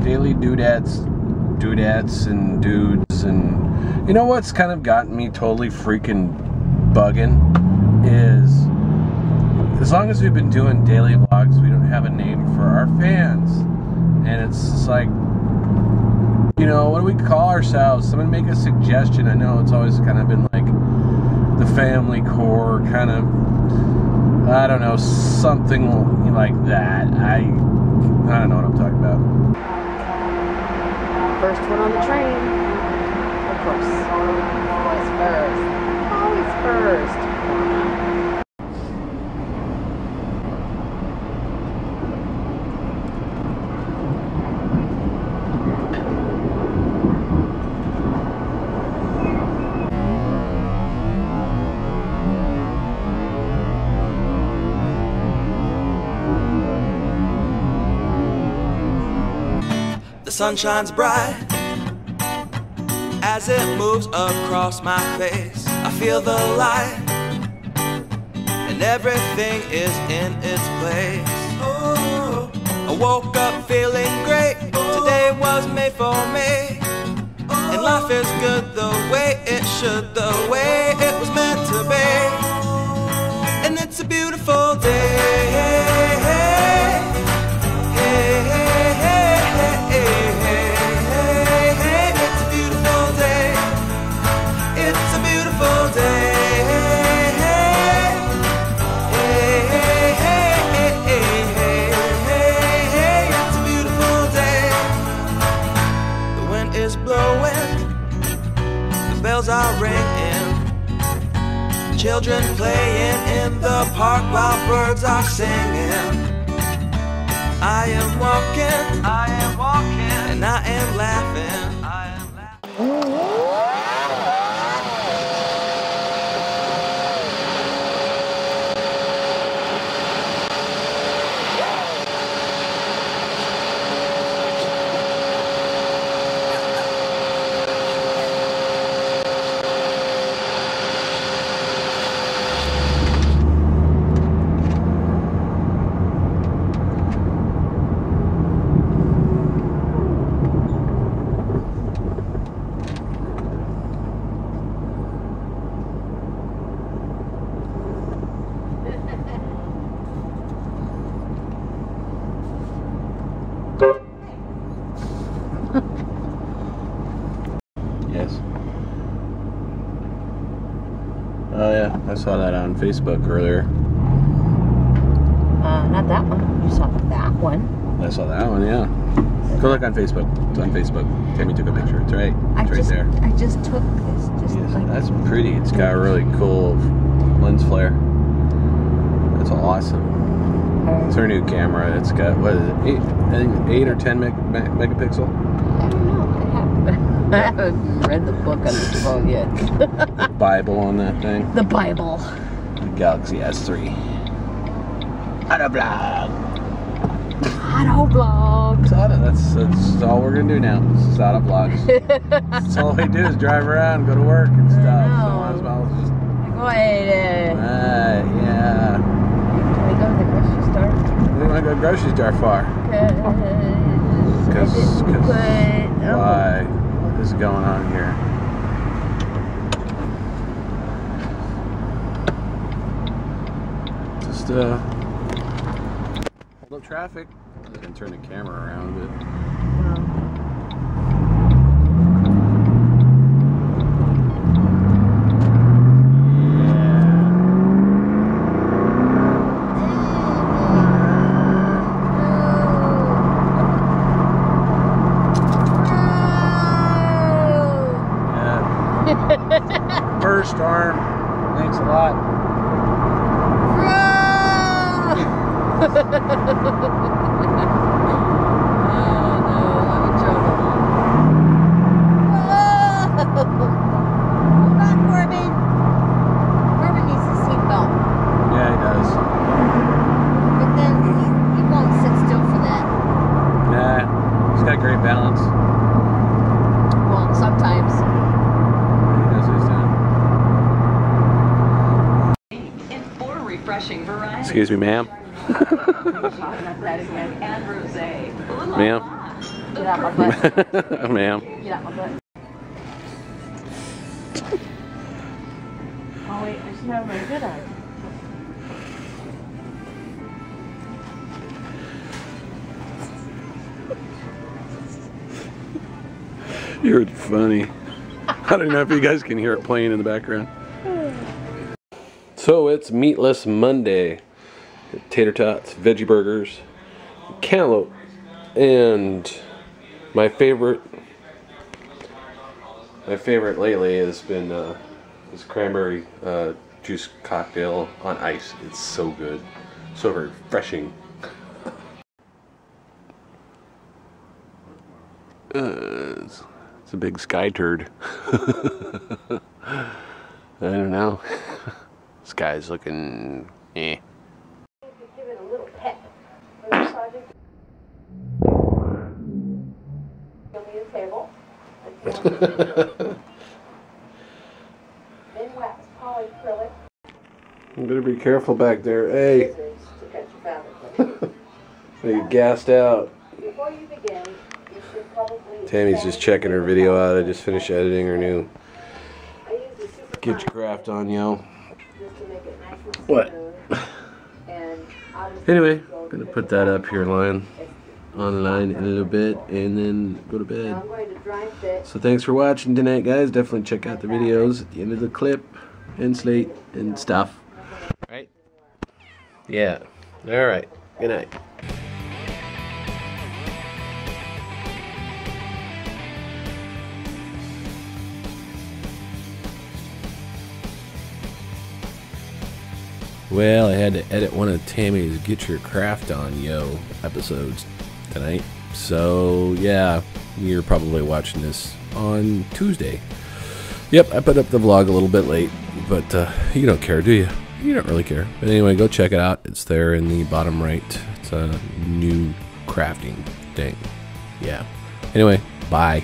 daily dudettes and dudes. And you know what's kind of gotten me totally freaking bugging is, as long as we've been doing daily vlogs, we don't have a name for our fans. And it's just like, you know, what do we call ourselves? Someone make a suggestion. I know it's always kind of been like the family core, kind of, I don't know, something like that. I don't know what I'm talking about. First one on the train. Of course. Always first. Always first. The sun shines bright as it moves across my face. I feel the light and everything is in its place. Oh, I woke up feeling great. Today was made for me, and life is good the way it should, the way it was meant to be. And it's a beautiful day. Are ringing, children playing in the park while birds are singing. I am walking, and I am laughing. Yes. Oh yeah, I saw that on Facebook earlier. Not that one. You saw that one. I saw that one, yeah. Go look on Facebook. It's on Facebook. Tammy took a picture. It's right. It's right there. I just took this. Yes, like, that's pretty. It's got a really cool lens flare. That's awesome. It's her new camera. It's got, what is it? 8 or 10 megapixel? I don't know. I haven't read the book on this phone yet. The Bible on that thing. The Bible. The Galaxy S3. Auto vlog. Auto vlog. That's all we're gonna do now. This is auto vlogs. That's all we do is drive around, go to work and stuff. So might as well just. Go ahead. Yeah. Can we go to the grocery store? We want to go grocery store far. Because why? What is going on here? Just hold up traffic. I can turn the camera around a bit. First arm. Thanks a lot. Oh no, I'm in trouble. Hold on, Corbin. Corbin needs a seatbelt. Yeah, he does. But then he won't sit still for that. Nah, he's got great balance. Well, sometimes. Excuse me, ma'am. Ma'am? Get out my butt. Ma'am. Get out my butt. Oh wait, I should have my good eye. You're funny. I don't know if you guys can hear it playing in the background. So it's Meatless Monday. Tater tots, veggie burgers, cantaloupe, and my favorite lately has been this cranberry juice cocktail on ice. It's so good, so refreshing. It's a big sky turd. I don't know. This guy's looking eh. Give it a little pep. Project. You'll need a table. Then wax polyacrylic. You better be careful back there. Hey. Scissors to cut your fabric. You gassed out. Before you begin, you should probably. Tammy's just checking her video out. I just finished editing her new I use the super Get Your Craft On, yo. just to make it nice and What? smooth. And I'll just Anyway, gonna put that up here online in a little bit and then go to Now bed. I'm going to dry fit. So thanks for watching tonight, guys. Definitely check out the videos at the end of the clip and slate and stuff. Right? Yeah. All right. Good night. Well, I had to edit one of Tammy's Get Your Craft On, yo episodes tonight. So, yeah, you're probably watching this on Tuesday. Yep, I put up the vlog a little bit late, but you don't care, do you? You don't really care. But anyway, go check it out. It's there in the bottom right. It's a new crafting thing. Yeah. Anyway, bye.